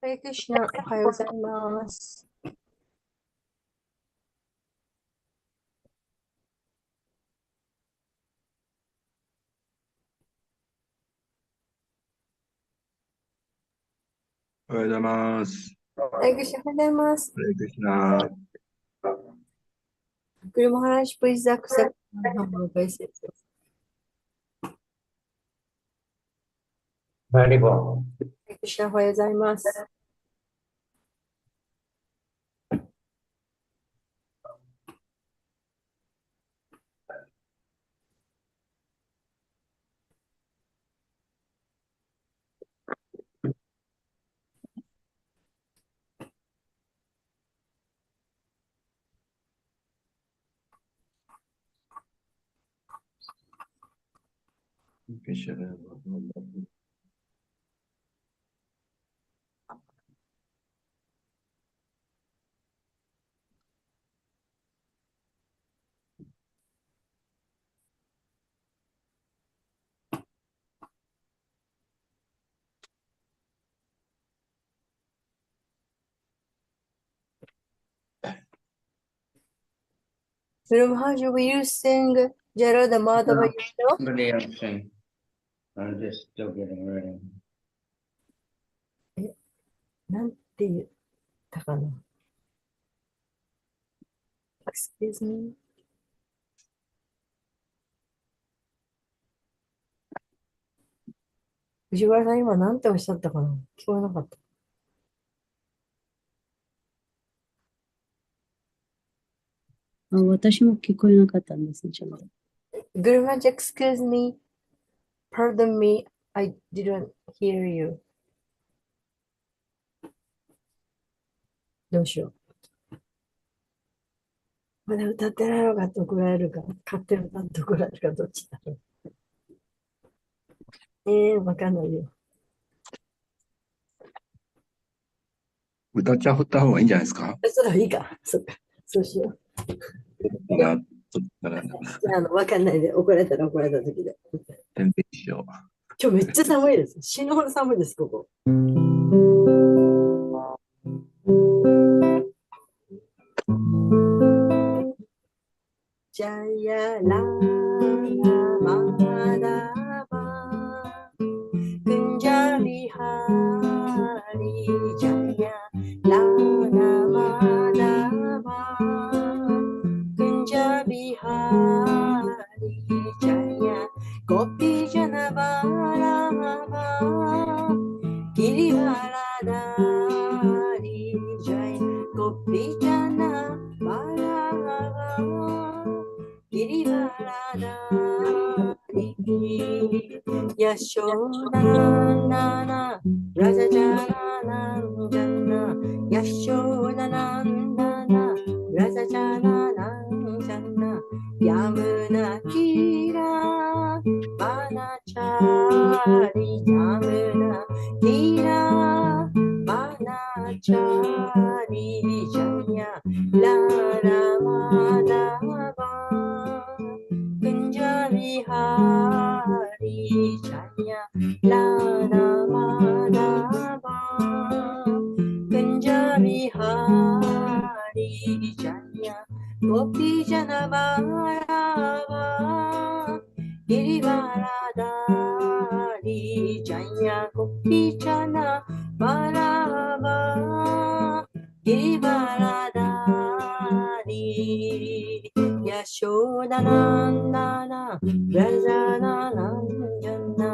ハレクリシナ、おはようございます。おはようございます。ハレクリシナ、おはようございます。ハレクリシナ。Guru Maharaj, please accept my humble obeisance. Very well. ハレクリシナ、おはようございます。Guru Maharaj, will you sing Jarada Madhava Yudho? Really, I'm saying, I'm just still getting ready. なんて言ったかな ?Excuse me. 藤原さん、今なんておっしゃったかな聞こえなかった。私も聞こえなかったんです。ちょっと。Guru Maharaj, excuse me. Pardon me. I didn't hear you. どうしよう。まだ歌ってないのかって怒られるか、勝手に歌って怒られるか、どっちだろう。わかんないよ。歌っちゃった方がいいんじゃないですか？それはいいか。そっか。そうしよう。わかんないで。怒られたら怒られた時で。天秤師匠。今日めっちゃ寒いです。死ぬほど寒いです、ここ。ジャヤラナマダバクンジャビハリジャヤラナマダバクンジャビハリジャヤゴピジャナバラバギリバラダリジャヤゴピジャナバラバギリバラダリヤショダナナラジャジャナナンジャナヤショダナナナラジャジャナナンジャナヤムナキラバナチャリヤムナキラバナチャリジャヤララマダバPunjabi Hari Jaya Lada Madhava Punjabi Hari Jaya Gopi Jana Bharava Girivaradari Jaya Gopi Jana Bharava Girivaradari Yashodanandana Rajananandana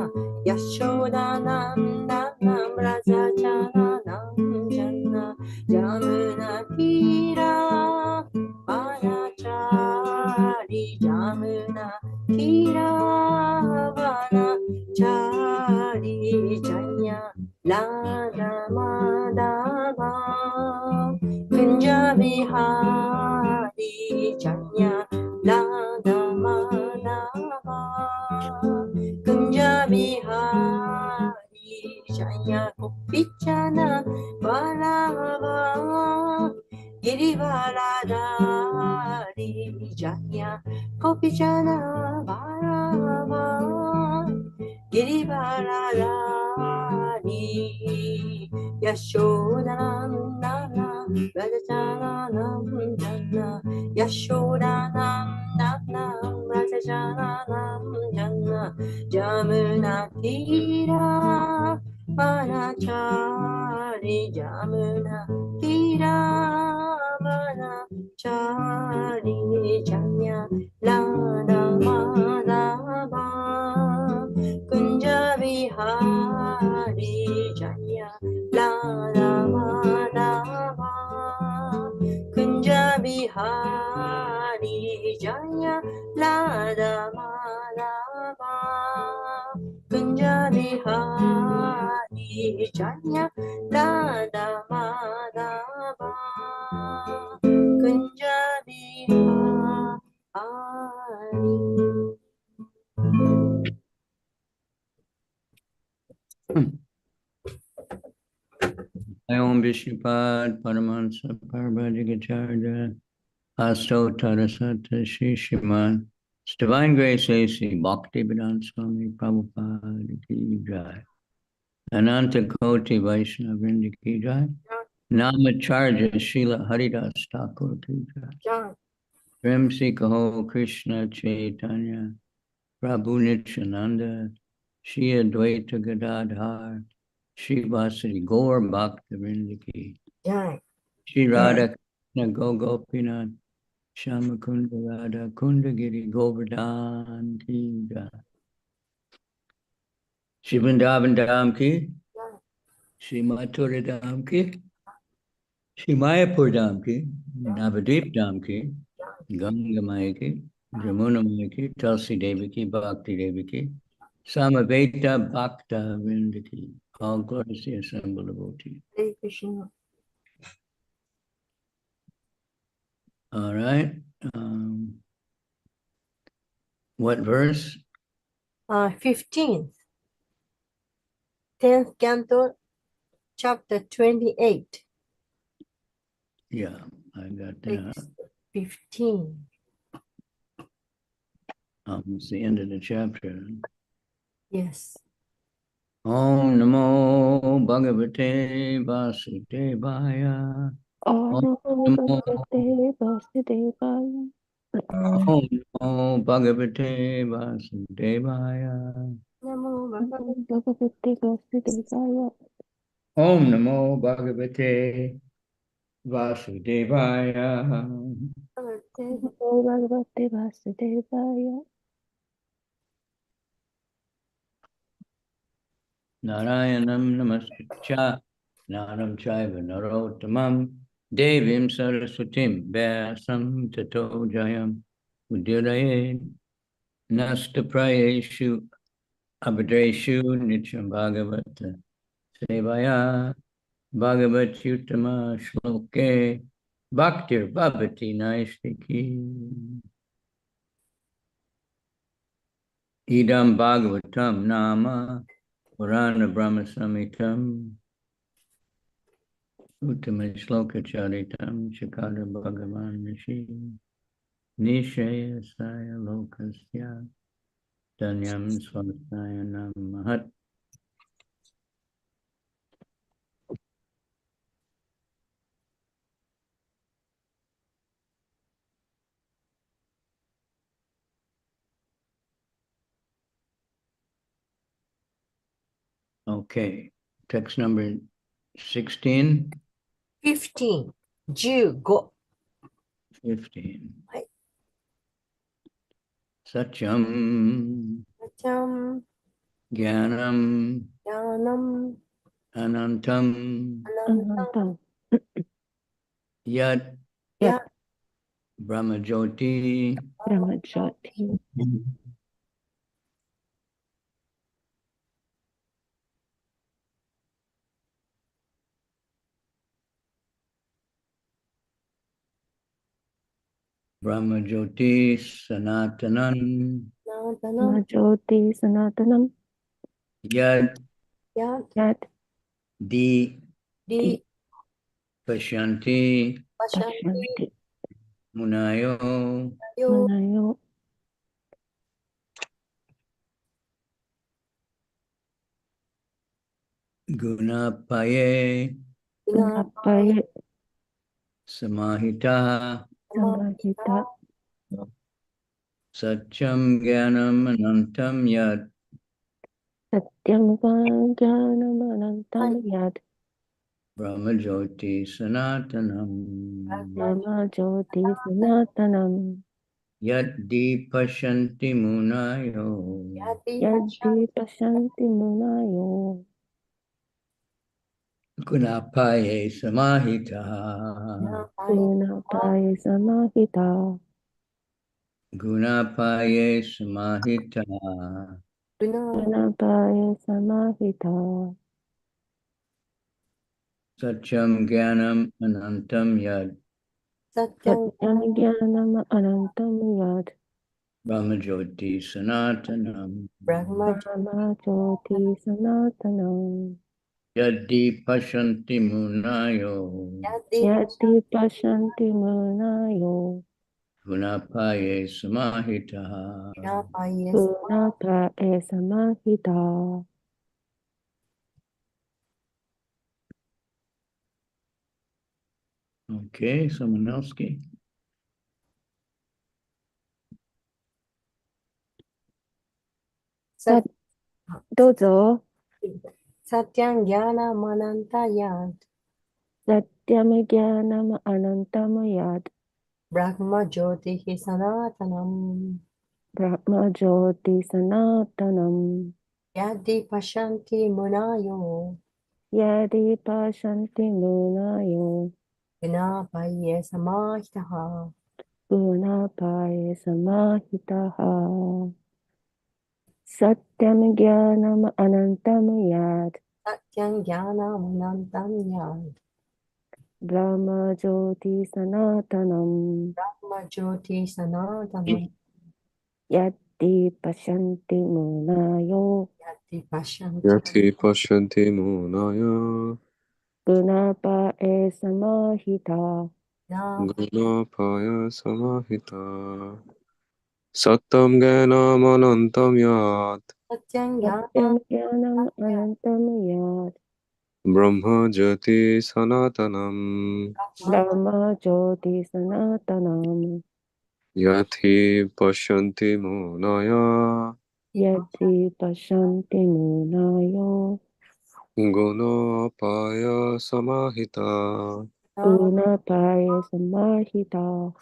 Yashodanandana Rajananandana Jamuna Kira Vanachari Jamuna Kira Vanachari Jaya Lada Madhava Punjabi Hari Jaya Lada Madhava Punjabi Hari Jaya Gopichana Balava Girivaradari Jaya Gopichana Balava Girivaradari Yashodanandana Rajajananam Janna Yashodanandana Rajajananam Janna Jamuna Tira Manachari Jamuna Tira Manachari Janya Lada Madhava Kunja Vihari Janya Lada Madhava Kunja Vihari Janya Lada Madhava Kunja Vihari Janya Lada Madhava Kunja Vihari. Om Vishupad Paramahansa Parvadikacharya Asto Tarasata Shishiman. His Divine Grace A.C. Bhaktivedanta Swami Prabhupada Ki Jai. Ananta Koti Vaishnava Vrinda Ki Jai. Namacharya Srila Haridas Thakur Ki Jai. Vimsi Kaho Krishna Chaitanya Prabhu Nityananda Shri Advaita Gadadhar Shri Vasari Gaur Bhakta Vrinda Ki Jai. Shri Radha Krishna Gopinath Shama Kunda Radha Kundagiri Govardhan Ki Jai. Shri Vrindavan Dham Ki Shri Mathura Dham Ki Shri Mayapur Dham Ki Navadip Dham Ki Ganga Maya Ki Jamuna Maya Ki Tulsi Devi Ki Bhakti Devi Ki Samaveta Bhakta Vrinda Ki. All gloriously assembled devotees. Hare Krishna. All right. What verse? 15th. 10th canto, chapter 28. Yeah, I got that. Text 15. It's the end of the chapter. Yes. Om Namo Bhagavate Vasudevaya. Om Om Namo Namo, Bhagavate Vasudevaya. Om Namo Bhagavate Vasudevaya. Namo Namo Bhagavate Vasudevaya. Om Namo Bhagavate Vasudevaya. Bhagavate. Namo Bhagavate Vasudevaya. Narayanam Namaskritya Naram Chaiva Narottamam Devim Saraswatim Vyasam Tato Jayam Udiraye Nastaprayeshu Abhadreshu Nityam Bhagavata Sevaya Bhagavatyutama Shloke Bhaktir Bhavati Naistiki Idam Bhagavatam Nama Purana Brahma Samhitam Uttama Shloka Charitam Chakara Bhagavan Rishi Nishaya Saya Lokasya Danyam Swasaya Namahat. Okay, text number 16, 15. 15. 15. Right. Satyam Satyam. Jnanam Jnanam. Anantam Anantam. Anantam. Yat Yat. Brahmajyoti Brahmajyoti. Brahmajyoti Sanatanan Jnanam. Brahmajyoti Sanatanam. Yat Yat. Yat Di Di. Pashanti Pashanti. Pashanti. Munayo Yo. Manayo. Gunapaye Gunapaye Samahita Samahita Satyam Gyanam Anantam Yad Satyam Jnanam Anantam Yad Brahmajyoti Sanatanam Brahma Jyoti Sanatanam Yad Dipashanti Munayo Yadi Pashanti Munayo Gunapaye Samahita Gunapaye Samahita Gunapaye Samahita Gunapaye Samahita Satyam Gyanam Anantam Yad Satyam Jnanam Anantam Yad Brahmajyoti Sanatanam Brahma Jyoti Sanatanam Yadi Pashanti Munayo Yati Pashanti Munayo Gunapaye Samahita. Gunapaye Samahita Okay, someone else? Dozo Satyam Jnana Mananta Yad Satyam Jnanam Anantam Yad Brahma Jyoti Sanatanam Brahma Jyoti Sanatanam Yadi Pashanti Munayo Yadi Pashanti Munayo Gunapaye Samahitaha Gunapaye Samahitaha Satyam Jnanam Anantam Yad Satyam Jnana Manantam Yad Brahma Jyoti Sanatanam Brahma Jyoti Sanatanam Yati Pashanti Munayo Yati Pashanti Yati Pashanti Munaya Gunapaye Samahita Gunapaya Samahita Satam Gyanam Anantam Yat Satyam Satyam Jnanam Anantam Yad Brahma Jyoti Sanatanam Brahma Jyoti Sanatanam Yati Pashanti Munaya Yati Pashanti Munayo Gunapaya Samahita Gunapaye Samahita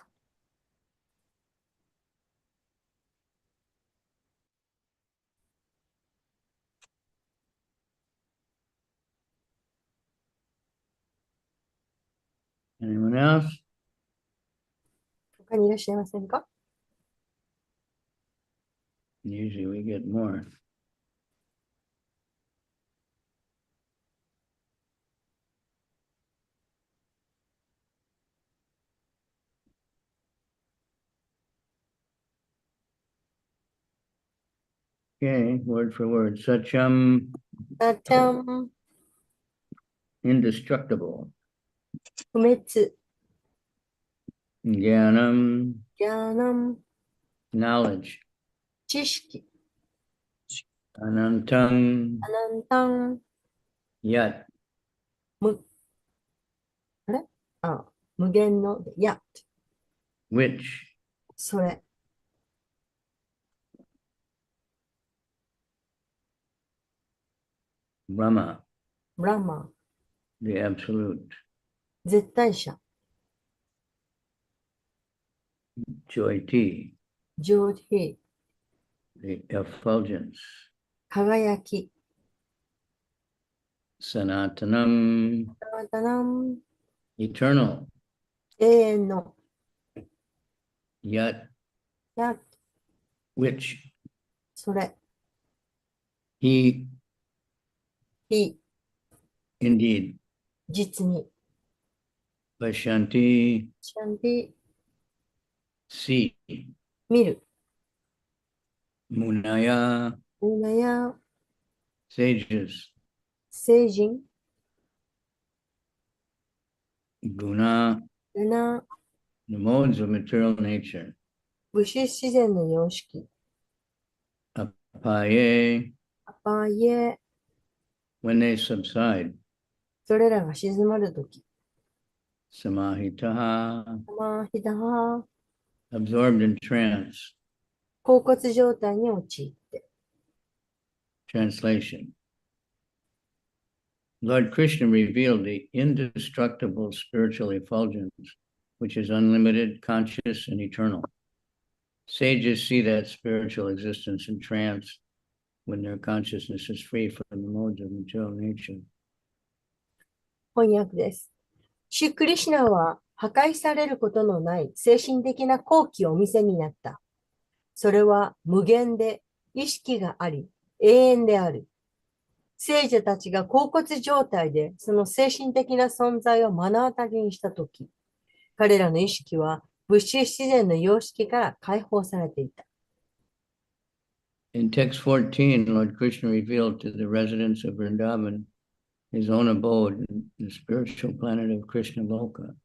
Anyone else? 他にいらっしゃいませんか？ Usually we get more. Okay, word for word. Satyam, サチャン indestructible. 不滅、 Jnanam, ギャナム knowledge. 知識、 Anantam, アナンタン yat. あれ無限のや、 Which それ、 Brahma, ブラマ、 the absolute. 絶対者、 Jyoti, 上品、 the effulgence. 輝き、 Sanatanam, サタナム eternal. 永遠の Yat, や、 which それ、 he 非、 indeed. 実に、 Pashanti, シャンティ、 see. 見る、 Munaya, みんなや、 sages. 聖人、 Guna, ルナ、 the modes of material nature. 物質自然の様式、 Apaye, アパイエ、when they subside, それらが静まるとき、 samahitaha, まあ、ひだは absorbed in trance. 恍惚状態に陥って、 Translation. Lord Krishna revealed the indestructible spiritual effulgence, which is unlimited, conscious, and eternal. Sages see that spiritual existence in trance when their consciousness is free from the modes of material nature. 翻訳です。シュクリシュナは破壊されることのない精神的な好機をお見せになった。それは無限で意識があり、永遠である。聖者たちが恍惚状態でその精神的な存在を目の当たりにしたとき、彼らの意識は物質自然の様式から解放されていた。In text 14, Lord Krishna revealed to the residents of Vrindavan his own abode in the spiritual planet of Krishna Loka.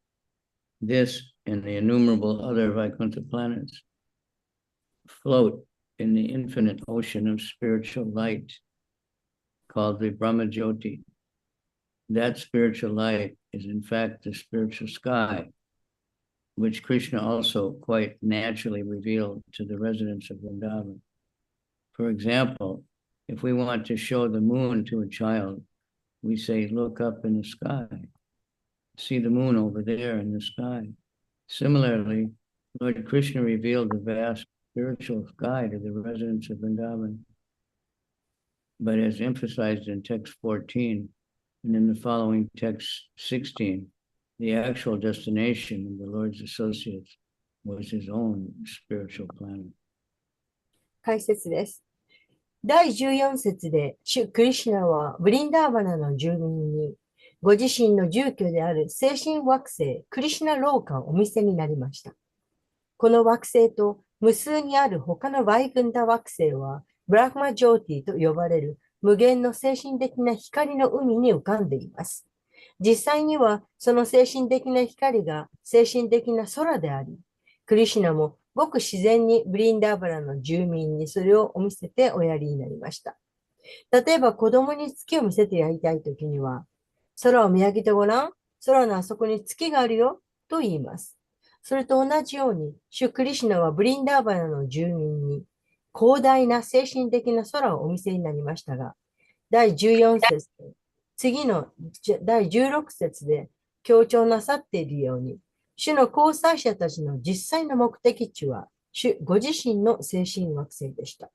This and the innumerable other Vaikuntha planets float in the infinite ocean of spiritual light called the Brahma Jyoti. That spiritual light is in fact the spiritual sky, which Krishna also quite naturally revealed to the residents of Vrindavan. For example, if we want to show the moon to a child, we say, look up in the sky. See the moon over there in the sky. Similarly, Lord Krishna revealed the vast spiritual sky to the residents of Vrindavan. But as emphasized in text 14 and in the following text 16, the actual destination of the Lord's associates was his own spiritual planet. 解説です。第14節で、シュ・クリシュナはブリンダーバナの住民に、ご自身の住居である精神惑星クリシュナローカをお見せになりました。この惑星と無数にある他のバイクンダ惑星は、ブラフマジョーティと呼ばれる無限の精神的な光の海に浮かんでいます。実際にはその精神的な光が精神的な空であり、クリシュナもごく自然にブリンダーバラの住民にそれをお見せておやりになりました。例えば子供に月を見せてやりたいときには、空を見上げてごらん、空のあそこに月があるよ、と言います。それと同じように、シュクリシュナはブリンダーバナの住民に広大な精神的な空をお見せになりましたが、第14節で、次の第16節で強調なさっているように、主の交際者たちの実際の目的地は、主ご自身の精神惑星でした。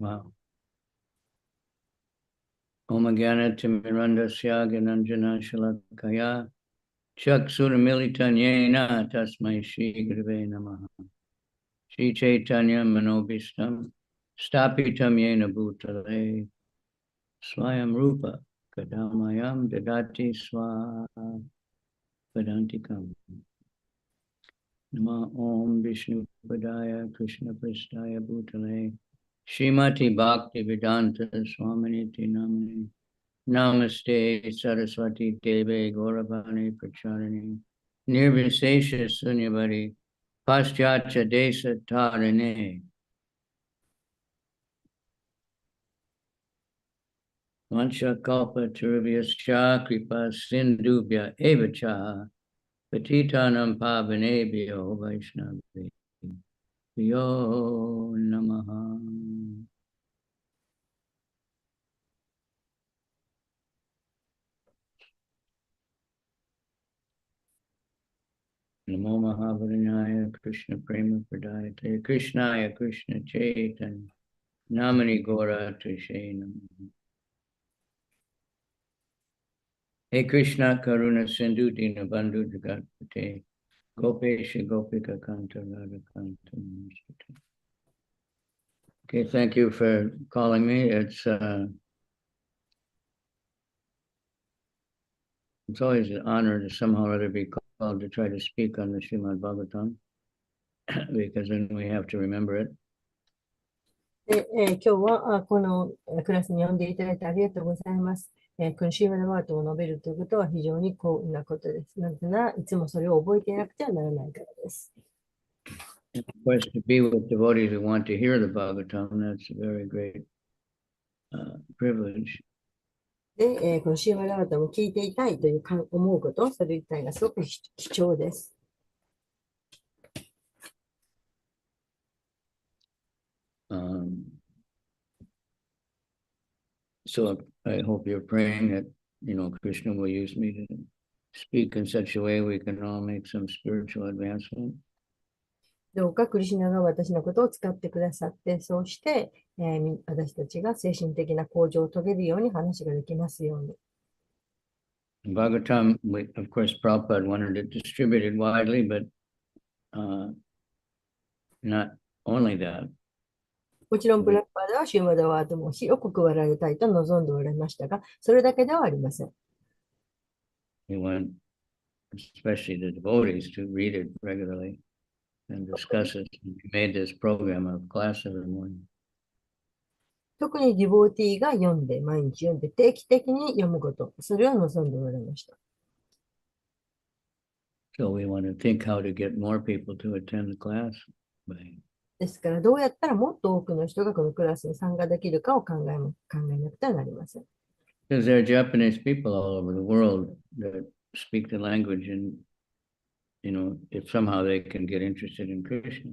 Wow. Om Gyana Timirandasya Gyananjana Shalakaya Chaksura Tasmai Shri Gurave Namaha Shri Chaitanya Manobhistam Stapitam Yena Bhutale Swayam Rupa Kadamayam Dadati Swa Vedantikam Nama Om Vishnu Padaya Krishna Prastaya Bhutale Srimati Bhakti Vedanta Swaminiti Namani Namaste Saraswati Deve Gauravani Pracharini Nirvisesha Sunyavadi Paschatya Desa Tarine Vancha Kalpa Turvyascha Kripa Sindhubhya Evacha Patitanam Pavanebhyo Vaishnavi Yo Namaha. Namo Mahavadanyaya Krishna Prema Pradayate Krishnaya Krishna Chaitanya Namani Gora Trishe Namaha. Hey Krishna Karuna Sindhu Dina Bandhu Jagatpate Gopesha Gopika Kanta Radha Kanta Namaste. Okay, thank you for calling me. It's always an honor to somehow or other be called to try to speak on the Srimad Bhagavatam because then we have to remember it. で今日はこのクラスに呼んでいただいてありがとうございます。このシーマルワートを述べるということは非常に幸運なことです。なぜならいつもそれを覚えていなくてはならないからです。Of course, to be with devotees who want to hear the Bhagavatam, that's a very great privilege. で、このシーマラガタも聞いていたいという思うこと、それ自体がすごく貴重です。So I hope you're praying that, Krishna will use me to speak in such a way we can all make some spiritual advancement. どうかクリシュナが私のことを使ってくださって、そうして、私たちが精神的な向上を遂げるように話ができますように。Bhagavatam, of course, Prabhupada wanted it distributed widely, but not only that. もちろん、プラッパーではシューマダワードも広く配られたいと望んでおられましたが、それだけではありません。We want, especially the devotees, to read it regularly and discuss it. We made this program of class every morning. 特にディボーティーが読んで、毎日読んで、定期的に読むこと、それを望んでおられました。So we want to think how to get more people to attend the class. ですから、どうやったらもっと多くの人がこのクラスに参加できるかを考えなくてはなりません。Because there are Japanese people all over the world that speak the language, and if somehow they can get interested in Krishna,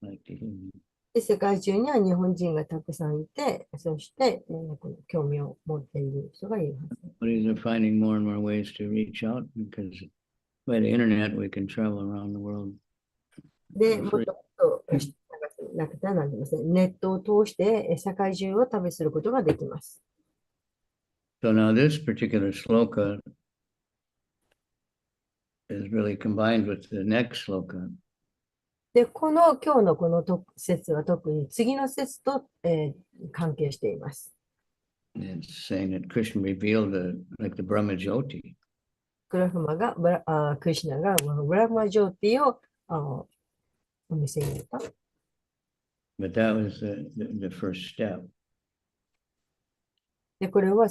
like to hear me. で、世界中には日本人がたくさんいて、そして、この興味を持っている人がいるはず。Devotees are finding more and more ways to reach out because by the internet we can travel around the world. で、もっともっとなくてはなりません。ネットを通して世界中を旅することができます。So now this particular sloka is really combined with the next sloka. で、今日のこの説は特に次の説と、関係しています。It's saying that Krishna revealed like the Brahma Jyoti. クリシュナがブラマジョーティをお見せに入れた。But that was the first step. で、これは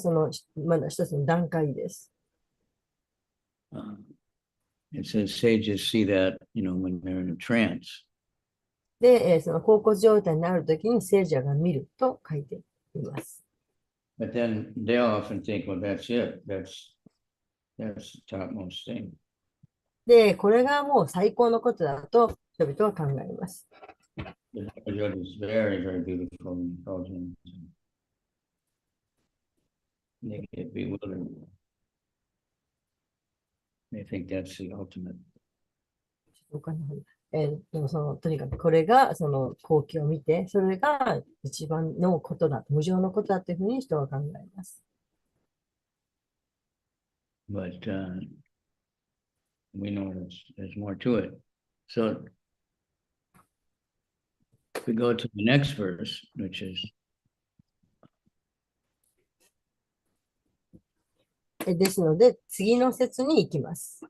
まだ一つの段階です。It says sages see that, when they're in a trance. で、その恍惚状態になるときに聖者が見ると書いています。But then they often think, well, that's it. That's the topmost thing. で、これがもう最高のことだと人々は考えます。The Jyoti is very, very beautiful and intelligent. They get bewildered. They think that's the ultimate. でもとにかくこれがその光景を見て、それが一番のことだ、無常のことだというふうに人は考えます。But we know there's more to it. So if we go to the next verse, which is ですので、次の説に行きます。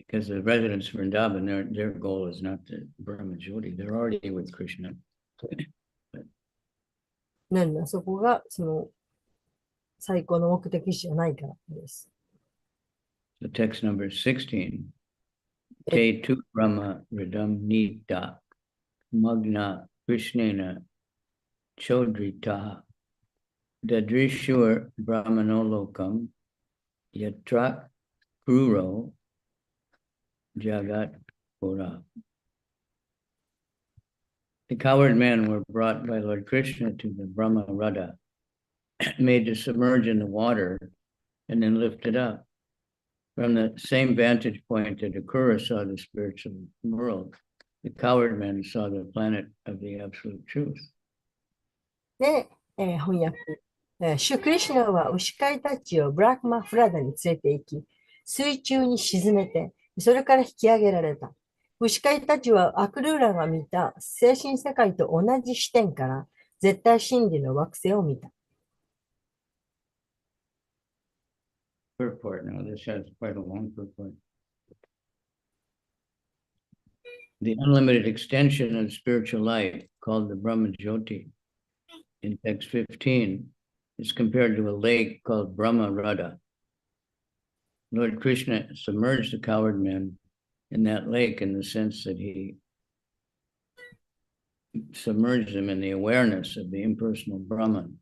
because the residents of Vrindavan, their goal is not the Brahma Jyoti. They're already with Krishna. そこがその最高の目的じゃないからです。So text number 16. Te tu Brahma Ridam Nita Magna Krishnena Chodrita Dadrishur Brahmanolokam Yatra Kruro Jagat Pura. The coward men were brought by Lord Krishna to the Brahma Rada, made to submerge in the water, and then lifted up. From the same vantage point that Akura saw the spiritual world, the coward men saw the planet of the absolute truth. で、翻訳。シュクリシュナは牛飼いたちをブラックマフラダに連れて行き、水中に沈めて、それから引き上げられた。牛飼いたちはアクルーラが見た精神世界と同じ視点から絶対真理の惑星を見た。Purport. Now, this has quite a long purport. The unlimited extension of spiritual light, called the Brahma Jyoti, in text 15, is compared to a lake called Brahma Rada. Lord Krishna submerged the coward men in that lake in the sense that he submerged them in the awareness of the impersonal Brahman.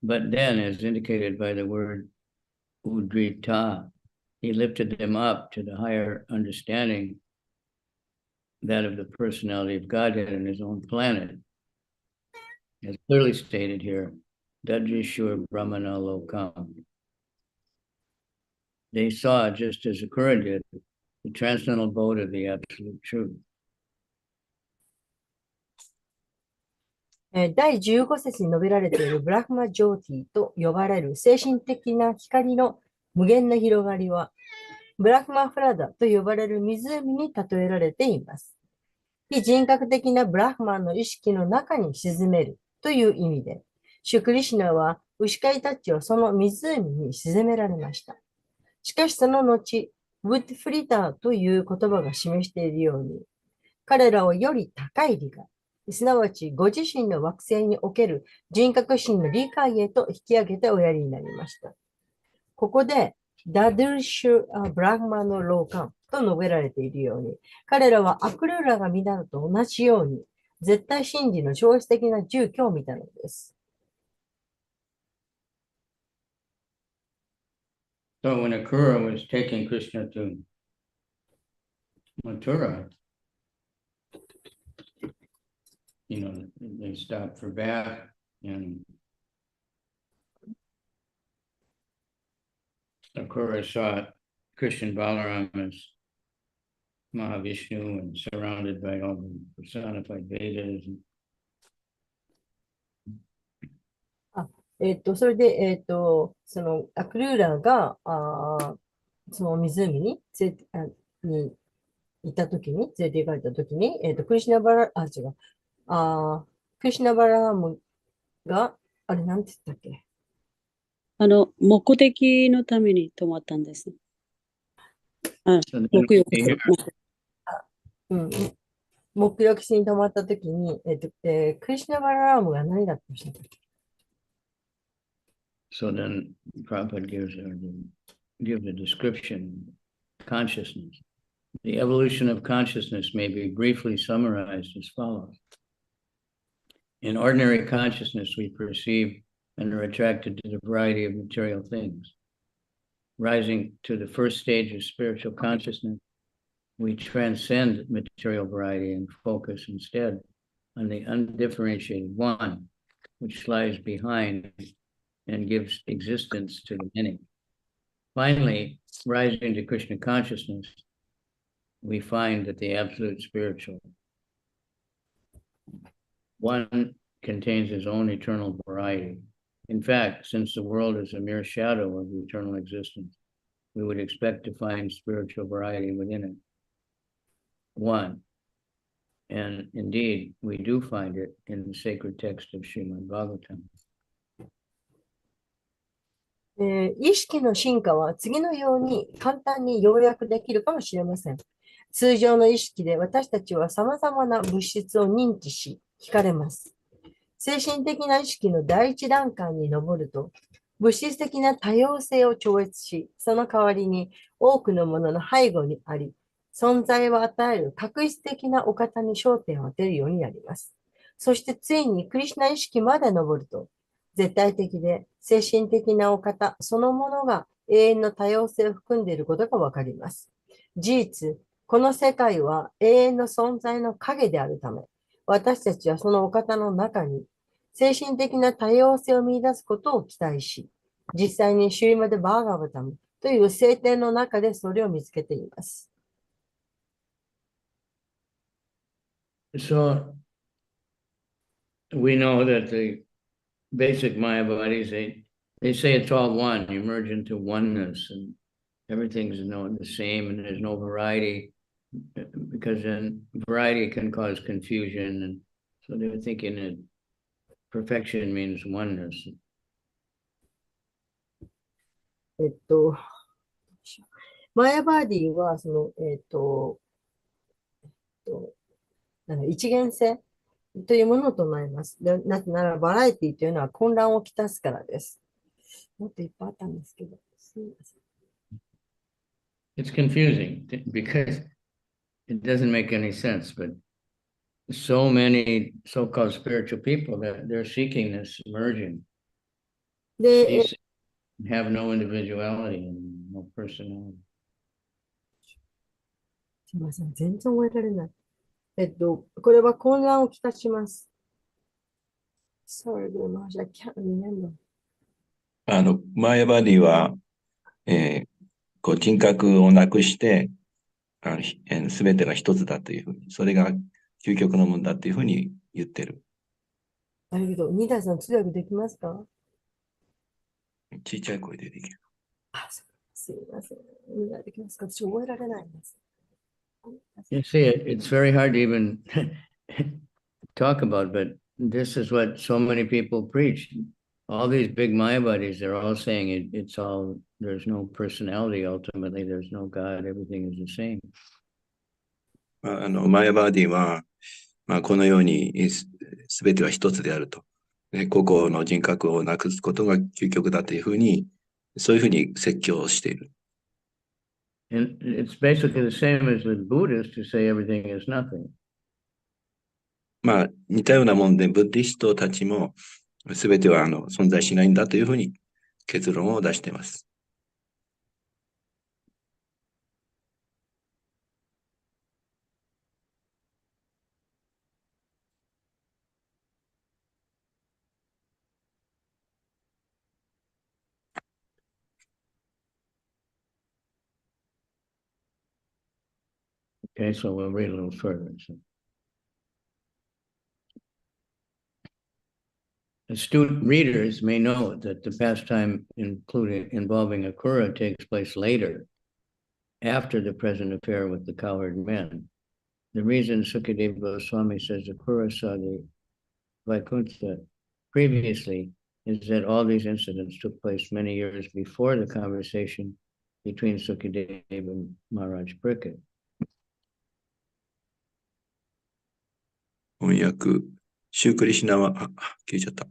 But then, as indicated by the word udrita, he lifted them up to the higher understanding, that of the personality of Godhead in his own planet. As clearly stated here, Dadrishur Brahmana Lokam. They saw, just as Akura did, the transcendental abode of the absolute truth. 第15節に述べられているブラフマジョーティと呼ばれる精神的な光の無限の広がりは、ブラフマフラダと呼ばれる湖に例えられています。非人格的なブラフマンの意識の中に沈めるという意味で、シュクリシュナは牛飼いたちをその湖に沈められました。しかしその後、ウッドフリーターという言葉が示しているように、彼らをより高い理解、すなわちご自身の惑星における人格心の理解へと引き上げておやりになりました。ここで、ダドルシュ・ブラグマの老漢と述べられているように、彼らはアクルーラが見たのと同じように、絶対真理の超越的な住居を見たのです。So when Akura was taking Krishna to Mathura, they stopped for bath, and Akura saw Krishna Balaram as Mahavishnu and surrounded by all the personified Vedas. それで、そのアクルーラが、その湖に行ったときに、連れて行かれたときに、クリシュナバラ、違う、クリシュナバラームが、あれ、なんて言ったっけ？目的のために泊まったんです。目浴目浴しに泊まったときに、クリシュナバラームが何だっておっしゃったっけ？ So then Prabhupada gives a description of consciousness. The evolution of consciousness may be briefly summarized as follows. In ordinary consciousness, we perceive and are attracted to the variety of material things. Rising to the first stage of spiritual consciousness, we transcend material variety and focus instead on the undifferentiated one, which lies behind and gives existence to the many. Finally, rising to Krishna consciousness, we find that the absolute spiritual one contains his own eternal variety. In fact, since the world is a mere shadow of eternal existence, we would expect to find spiritual variety within it. One. And indeed, we do find it in the sacred text of Srimad Bhagavatam. 意識の進化は次のように簡単に要約できるかもしれません。通常の意識で私たちは様々な物質を認知し、惹かれます。精神的な意識の第一段階に上ると、物質的な多様性を超越し、その代わりに多くのものの背後にあり、存在を与える確実的なお方に焦点を当てるようになります。そしてついにクリシュナ意識まで上ると、絶対的で精神的なお方そのものが永遠の多様性を含んでいることがわかります。事実、この世界は永遠の存在の影であるため、私たちはそのお方の中に精神的な多様性を見出すことを期待し、実際にシュリマデ・バーガバタムという聖典の中でそれを見つけています。So, we know that the basic Maya bodies, they say it's all one, you merge into oneness, and everything's the same, and there's no variety, because then variety can cause confusion, and so they're thinking that perfection means oneness. マヤバーディは、一元性というものを唱えます。なぜなら、バラエティというのは混乱をきたすからです。もっといっぱいあったんですけど、すみません。It's confusing because it doesn't make any sense, but so many so-called spiritual people that they're seeking this merging, で、 ceasing, have no individuality and no personality. すみません、全然覚えられない。これは混乱をきたします。Sorry very much, I can't remember. マヤバディは、こう人格をなくして、すべてが一つだというふうに、それが究極のものだというふうに言ってる。だけど、ニダさん、通訳できますか？ちっちゃい声でできる。あ、すみません。ニダできますか？私覚えられないんです。You see, it's very hard to even talk about, but this is what so many people preach. All these big Mayavadis, they're all saying it's all, there's no personality ultimately, there's no God, everything is the same. マヤバーディは、このようにすべては一つであると。個々の人格をなくすことが究極だというふうに、そういうふうに説教をしている。And it's basically the same as with Buddhists who say everything is nothing. 似たようなもんで、ブッディストたちも、すべては存在しないんだというふうに結論を出しています。Okay, so we'll read a little further. So, astute readers may know that the pastime involving Akura takes place later, after the present affair with the cowherd men. The reason Sukadeva Goswami says Akura saw the Vaikuntha previously is that all these incidents took place many years before the conversation between Sukadeva and Maharaj Pariksit. 翻訳、シュークリシナは、消えちゃった。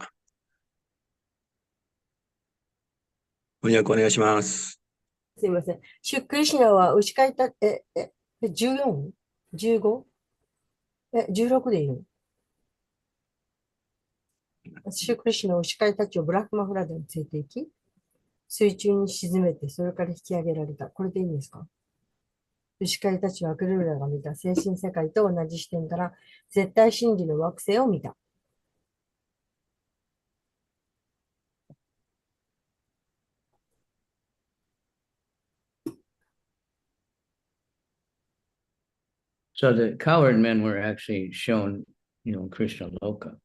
翻訳お願いします。すみません。シュクリシナは牛飼いた、14?15? 16でいいの？シュクリシナは牛飼いたちをブラックマフラダに連れて行き、水中に沈めて、それから引き上げられた。これでいいんですか？牛飼いたちはクルーラが見た精神世界と同じ視点から絶対真理の惑星を見た。So the cowherd men were actually shown, Krishna Loka.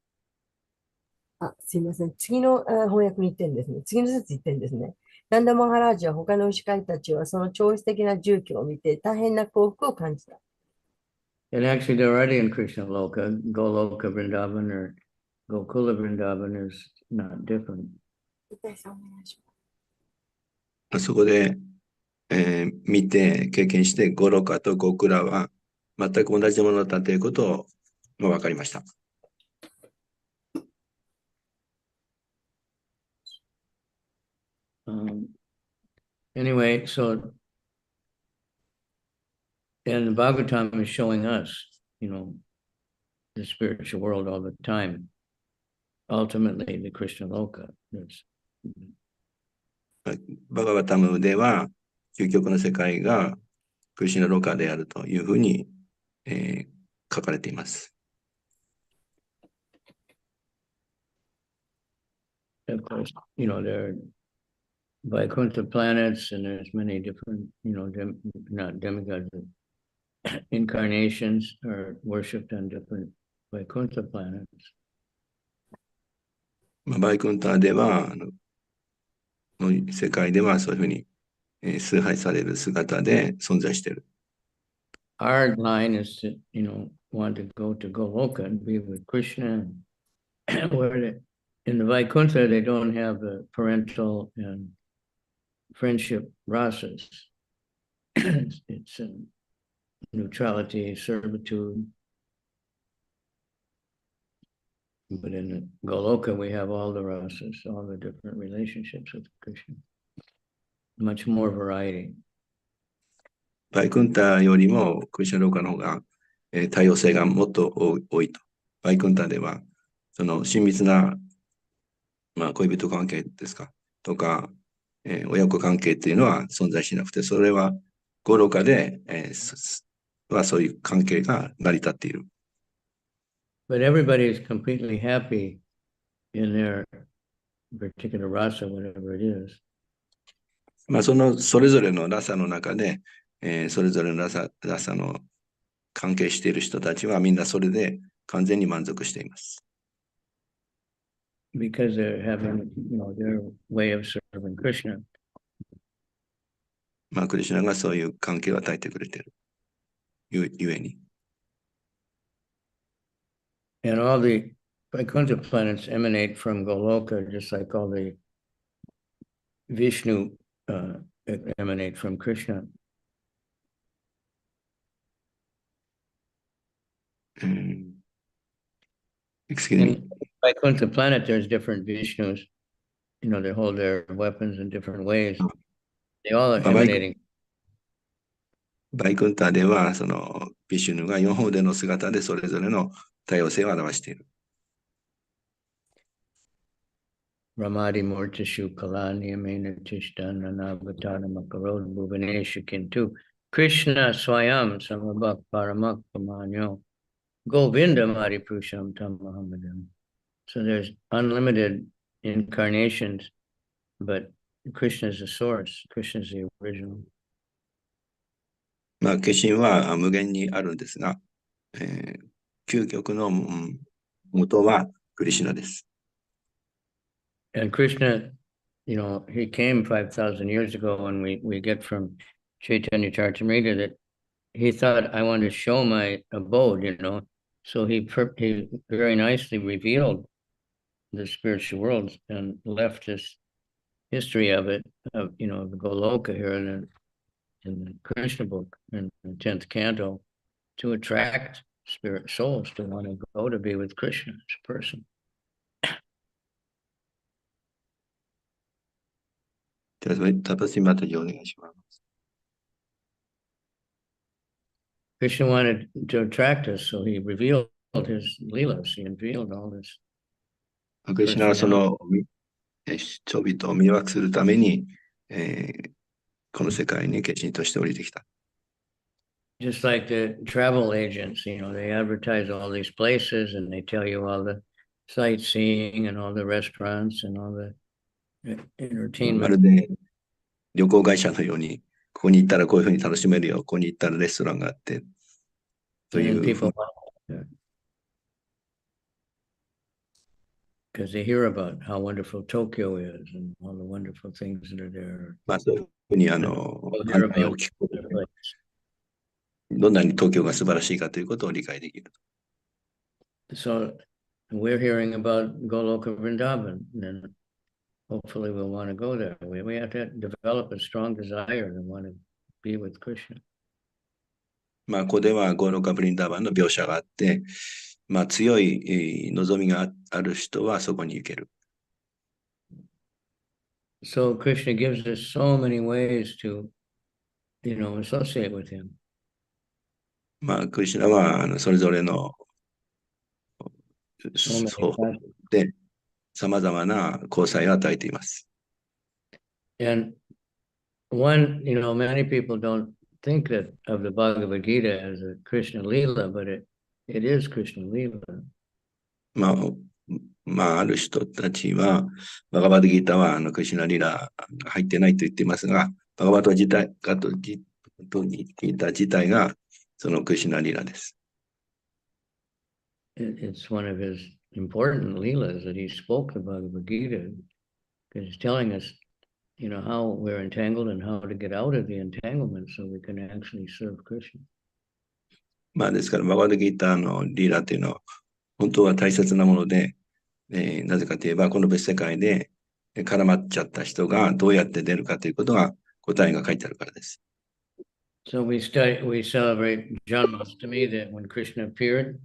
すいません。次の翻訳に行ってんですね。次の説言ってんですね。ナンダマハラージは他の牛飼いたちはその超越的な住居を見て大変な幸福を感じた。And actually, they're already in Krishna Loka. Goloka Vrindavan or Gokula Vrindavan is not different. そこで、見て、経験して、ゴロカとゴクラは全く同じものだということも分かりました。Anyway, so, and the Bhagavatam is showing us, the spiritual world all the time. Ultimately, the Krishna Loka. バガバタムでは、究極の世界がクリシュナロカであるというふうに、書かれています。Of course, there are Vaikuntha planets and there's many different, not demigods, but incarnations are worshipped on different Vaikuntha planets. バイクンターでは、の世界ではそういうふうに、崇拝される姿で存在している。Our line is to, want to go to Goloka and be with Krishna. Where in the Vaikuntha, they don't have the parental and friendship rasas. It's neutrality, servitude. But in Goloka, we have all the rasas, all the different relationships with Krishna. Much more variety. バイクンタよりもクリシュナローカの方が、多様性がもっと多いと。バイクンタでは、その親密な、恋人関係ですか、とか、親子関係っていうのは存在しなくて、それはゴローカで、そういう関係が成り立っている。But everybody is completely happy in their particular rasa, whatever it is. それぞれのラサの中で、それぞれのラサの関係している人たちはみんなそれで完全に満足しています。Because they're having, their way of serving Krishna. クリシュナがそういう関係を与えてくれているゆえに。And all the Vaikuntha planets emanate from Goloka, just like all the Vishnu emanate from Krishna. Excuse me. In Vaikuntha planet, there's different Vishnus. They hold their weapons in different ways. They all are emanating. バイクンタでは、そのビシュヌが4方での姿でそれぞれの多様性を表している。Ramadi Murtishu Kalani Amena Tishtana Navatana Makarod Bhuvaneshu Kintu Krishna Swayam Samabhak Paramak Pamanyo Govinda Mari Purusham Tamahamadam. So there's unlimited incarnations, but Krishna is the source. Krishna is the original. 化身は無限にあるんですが、究極の元はクリシュナです。And Krishna, he came 5,000 years ago, and we get from Chaitanya Charitamrita that he thought, I want to show my abode, So he very nicely revealed the spiritual world and left his history of it, of the Goloka here in the Krishna book, in the 10th canto, to attract spirit souls to want to go to be with Krishna as a person. タパシマタジお願いします。Krishna wanted to attract us, so he revealed his leelas. He revealed all this. クリシュナはその人々を迷惑するために、この世界に化身として降りてきた。Just like the travel agents, they advertise all these places and they tell you all the sightseeing and all the restaurants and all the entertainment. まるで旅行会社のように、ここに行ったらこういうふうに楽しめるよ、ここに行ったらレストランがあって、という。Because they hear about how wonderful Tokyo is and all the wonderful things that are there. そういうふうにどんなに東京が素晴らしいかということを理解できる。So we're hearing about Goloka Vrindavan, and hopefully we'll want to go there. We have to develop a strong desire to want to be with Krishna. ここではゴロカブリンダーバンの描写があって、強い望みがある人はそこに行ける。So Krishna gives us so many ways to, associate with him. クリシュナはそれぞれの方法でさまざまな交際を与えています。And one, many people don't think that of the Bhagavad Gita as a Krishna Leela, but it is Krishna Leela. ある人たちは、バガバドギータはクリシュナリラが入ってないと言っていますが、バガバドギータ自体がそのクリシュナリラです。It's one of his important leelas that he spoke the Bhagavad Gita, because he's telling us, how we're entangled and how to get out of the entanglement so we can actually serve Krishna. ですから、バガバドギータのリーラというのは本当は大切なもので、なぜかといえば、この別世界で絡まっちゃった人がどうやって出るかということが答えが書いてあるからです。So we celebrate Janmashtami, that when Krishna appeared.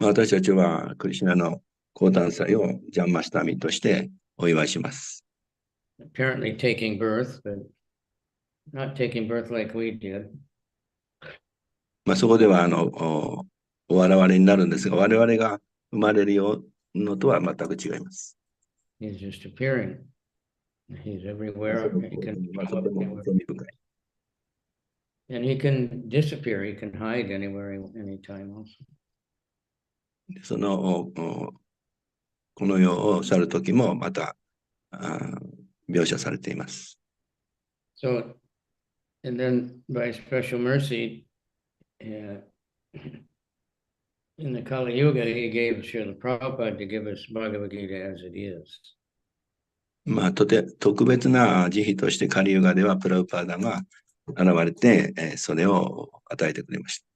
私たちはクリシュナの降誕祭をジャンマシタミとしてお祝いします。Apparently taking birth, but not taking birth like we did. そこではお笑われになるんですが、我々が生まれるのとは全く違います。He's just appearing. He's そ everywhere. の He can とても show up 興味深い。 and he can disappear. He can hide anywhere, anytime also. この世を去るときもまた描写されています。So, and then by special mercy, in the Kali Yuga, he gave Srila Prabhupada to give us Bhagavad Gita as it is. 特別な慈悲としてカリユガではプラウパーダが現れて、それを与えてくれました。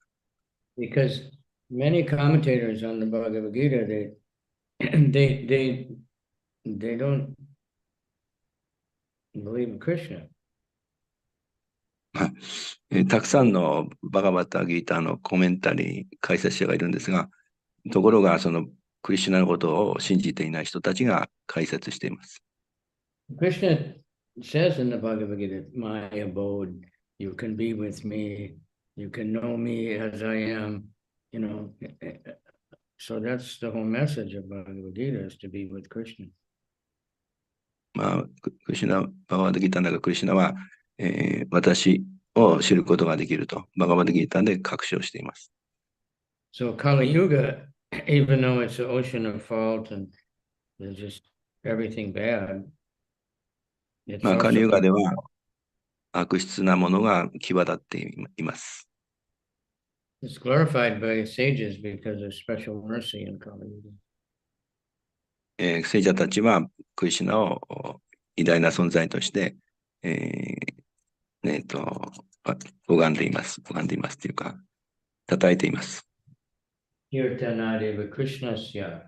Because many commentators on the Bhagavad Gita, they don't believe in Krishna. たくさんのバガバッタギーターのコメンタリー解説者がいるんですが、ところがそのクリシュナのことを信じていない人たちが解説しています。Krishna says in the Bhagavad Gita, my abode, you can be with me, you can know me as I am, you know. So that's the whole message of Bhagavad Gita, is to be with Krishna. クリシュナ、バガバッタギーターの中クリシュナは、私を知ることができると、バガバッタギーターで確証しています。So Kali Yuga, even though it's an ocean of fault and there's just everything bad, it's カリユ also ガでは悪質なものが際立っています。it's glorified by sages because of special mercy in Kali Yuga. 聖者たちはクリシュナを偉大な存在として、拝んでいます。拝んでいますというか、称えています。Kirtanadeva Krishnasya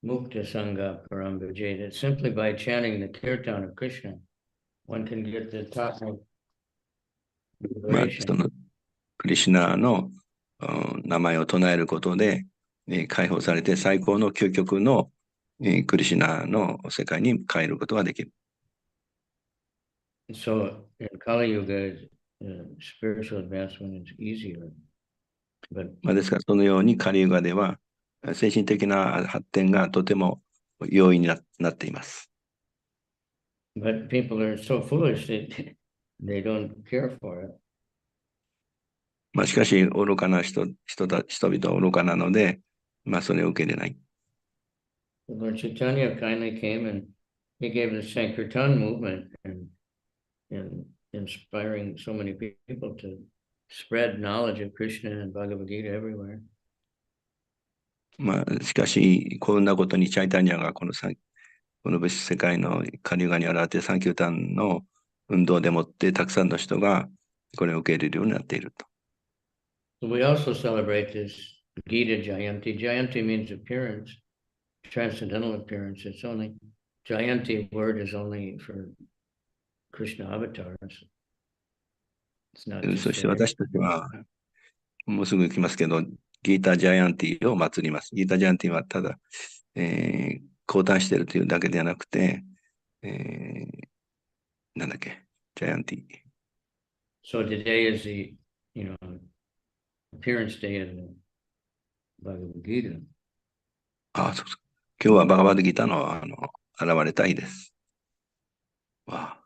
Mukta Sangha Parambhajeta. Simply by chanting the kirtan of Krishna, one can get the top of そ liberation. のクリシュナの名前を唱えることで、解放されて最高の究極の、クリシュナの世界に帰ることができる。So in Kali Yuga, spiritual advancement is easier. But ですから、そのようにカリユガでは、精神的な発展がとても容易になっています。but people are so foolish that they don't care for it. しかし、愚かな人々は愚かなので、それを受け入れない。Lord Chaitanya kindly came and he gave the Sankirtan movement and inspiring so many people to spread knowledge of Krishna and Bhagavad Gita everywhere. しかし、こんなことにチャイタニアがこの世界のカリユガに現れてサンキュータンの運動でもってたくさんの人がこれを受け入れるようになっていると。So we also celebrate this Gita Jayanti. Jayanti means appearance, transcendental appearance. It's only, Jayanti word is only for Krishna avatars. It's not just そして for 私たちは、もうすぐ来ますけど、ギータジャイアンティを祭ります。ギータジャイアンティはただ、降誕しているというだけではなくて、なんだっけ、ジャイアンティ。So today is the, appearance day of the Bhagavad Gita. そうそう。今日はバガバッドギータの現れた日です。わあ。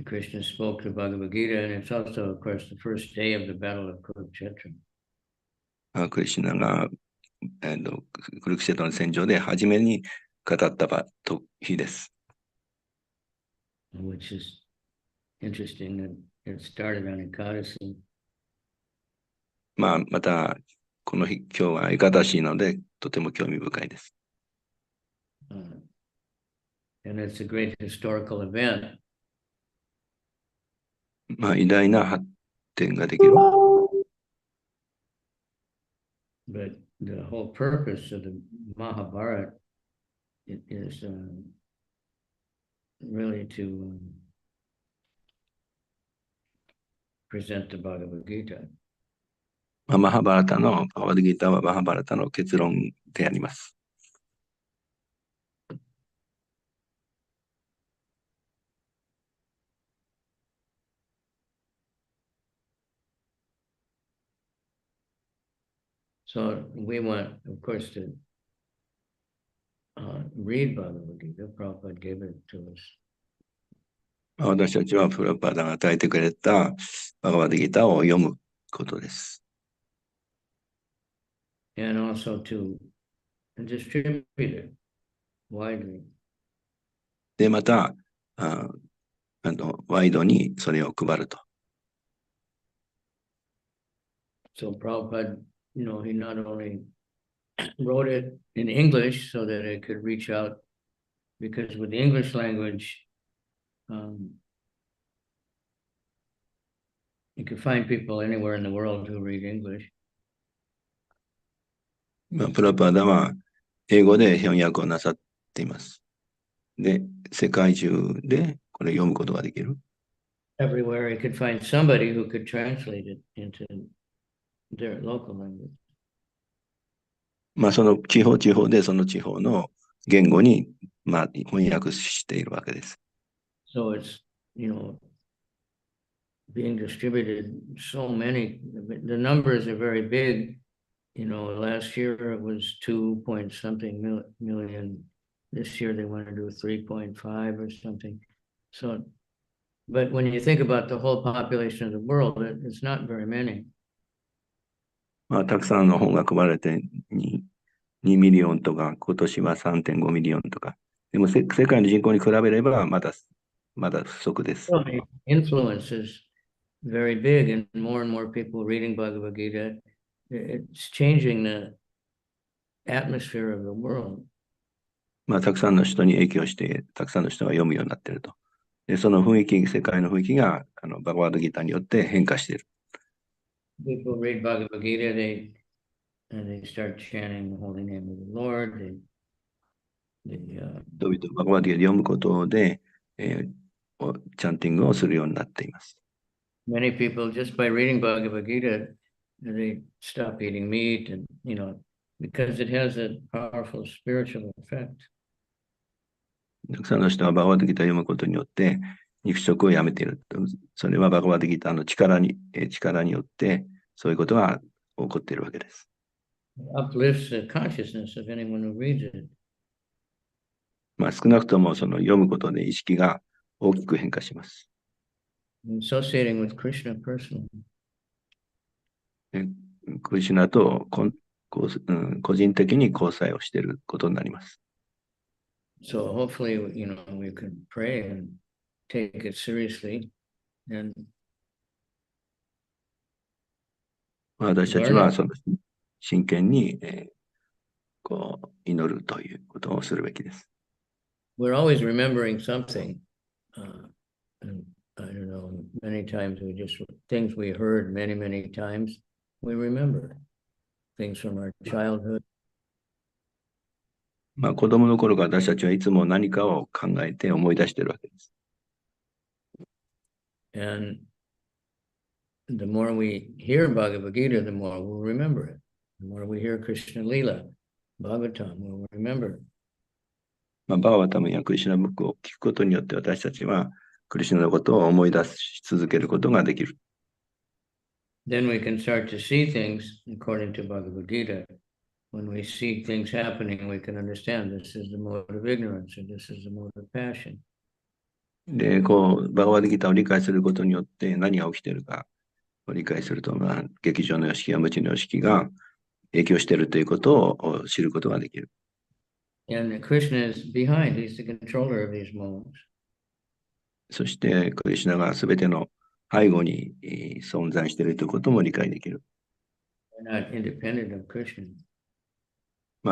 Krishna spoke the Bhagavad Gita, and it's also, of course, the first day of the battle of Kurukshetra. クリシュナが、クルクシェトの戦場で初めに語った日です。Which is interesting that it started on Ekadasi. また、この日、今日はエカダシーなので、とても興味深いです。And it's a great historical event. 偉大な発展ができる。But the whole purpose of the Mahabharata is really to present the Bhagavad Gita. マハバラタの、バガバッドギータはマハバラタの結論であります。So we want, of course, to read Bhagavad Gita. Prabhupada gave it to us. 私たちはプラパダが与えてくれたバガバッドギターを読むことです。And also to distribute it widely. で、また、ワイドにそれを配ると。So Prabhupada, he not only wrote it in English so that it could reach out, because with the English language, you can find people anywhere in the world who read English. プラパダは英語で翻訳をなさっています。で、世界中でこれを読むことができる。Everywhere he could find somebody who could translate it into their local language. その地方地方でその地方の言語に、翻訳しているわけです。So it's, being distributed so many, the numbers are very big. Last year it was 2 point something million. This year they want to do 3.5 or something. So, but when you think about the whole population of the world, it's not very many. たくさんの本が配られて2ミリオンとか、今年は 3.5 ミリオンとか。でも世界の人口に比べればまだ不足です。Well, the influence is very big, and more people reading Bhagavad Gita. It's changing the atmosphere of the world. たくさんの人に影響して、たくさんの人が読むようになっていると。で、その雰囲気、世界の雰囲気がバガバッドギターによって変化している。People read Bhagavad Gita, they start chanting the holy name of the Lord. 人々バガバッドギターで読むことで、チャンティングをするようになっています。Many people, just by reading Bhagavad Gita, they stop eating meat, and because it has a powerful spiritual effect. たくさんの人はバガバッドギターを読むことによって肉食をやめている。それはバガバッドギターの力によってそういうことが起こっているわけです。Uplifts the consciousness of anyone who reads it. 少なくともその読むことで意識が大きく変化します。Associating with Krishna personally. クリシュナと個人的に交際をしていることになります。So hopefully, we can pray and take it seriously. And 私たちはその真剣に、祈るということをするべきです。we're always remembering something. And I don't know, many times things we heard many times, we remember things from our childhood. 子供の頃から私たちはいつも何かを考えて思い出しているわけです。And the more we hear Bhagavad Gita, the more we'll remember it. The more we hear Krishna Lila, Bhagavatam, we'll remember. バガバタムやクリシュナブックを聞くことによって私たちはクリシュナのことを思い出し続けることができる。Then we can start to see things according to Bhagavad Gita. When we see things happening, we can understand this is the mode of ignorance, or this is the mode of passion. で、バガバッドギターを理解することによって何が起きているかを理解すると、劇場の様式や無知の様式が影響しているということを知ることができる。And Krishna is behind, he's the controller of these modes. そして、クリシュナがすべての背後に存在しているということも理解できる。They're not independent of Krishna.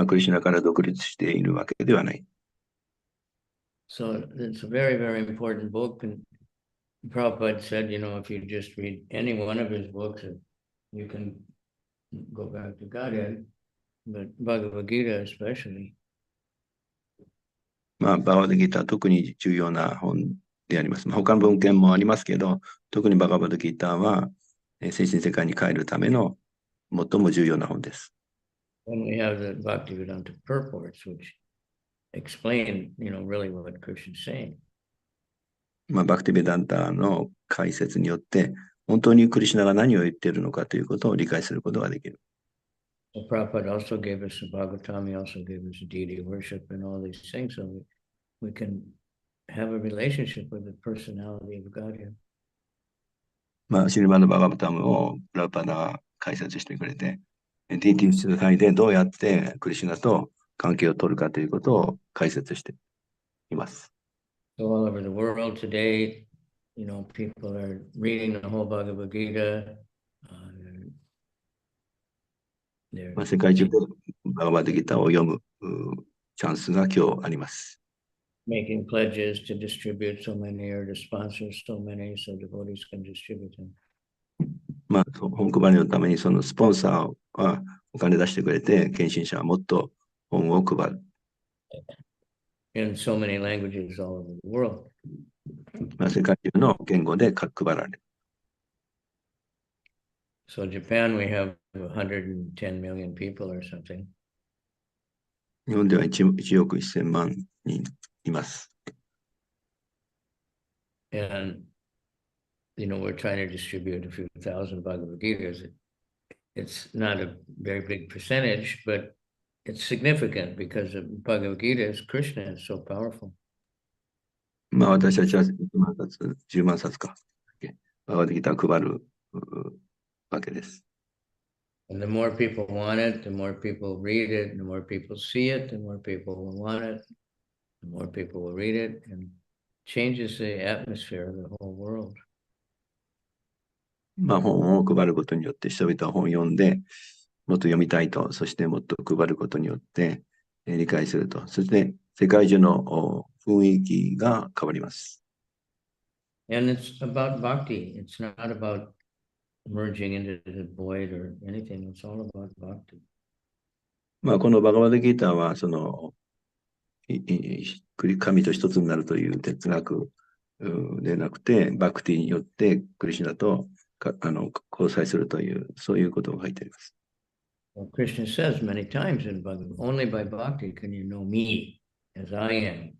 クリシュナから独立しているわけではない。So it's a very, very important book. And Prabhupada said, if you just read any one of his books, you can go back to Godhead. But Bhagavad Gita especially. バガバッドギターは特に重要な本であります。他の文献もありますけど、特にバガバッドギターは精神世界に帰るための最も重要な本です。And we have the Bhaktivedanta purports, which explain, really what Krishna is saying. バクティベダンタの解説によって、本当にクリシュナが何を言っているのかということを理解することができる。Prabhupada also gave us the Bhagavatam, he also gave us deity worship and all these things, so we can have a relationship with the personality of Godhead. まあ、シルバーのバガバタムをプラパダが解説してくれて、DT 崇拝でどうやってクリシュナと関係を取るかということを解説しています。So all over the world today, people are reading the whole Bhagavad Gita. まあ、世界中でバガバタギターを読むチャンスが今日あります。Making pledges to distribute so many or to sponsor so many so devotees can distribute them. まあ、本配りのためにそのスポンサーはお金出してくれて、献身者はもっと本を配る。In so many languages all over the world. まあ、世界中の言語で配られる。So Japan, we have 110 million people or something. 日本では 1億1000万人います。And, we're trying to distribute a few thousand Bhagavad Gitas. It's not a very big percentage, but it's significant because the Bhagavad Gita is Krishna is so powerful. まあ私たちは10万冊か。バガバタギターを配るわけです。And the more people want it, the more people read it, the more people see it, the more people will want it, the more people will read it, and changes the atmosphere of the whole world. まあ本を配ることによって人々は本を読んでもっと読みたいと、そしてもっと配ることによって理解すると、そして世界中の雰囲気が変わります。And it's about bhakti. It's not about merging into the void or anything. It's all about bhakti. まあこのバガバタギターはその神と一つになるという哲学でなくて、バクティによってクリシュナと交際するという、そういうことを書いてあります。Well, Krishna says many times in Bhagavad, only by bhakti can you know me as I am.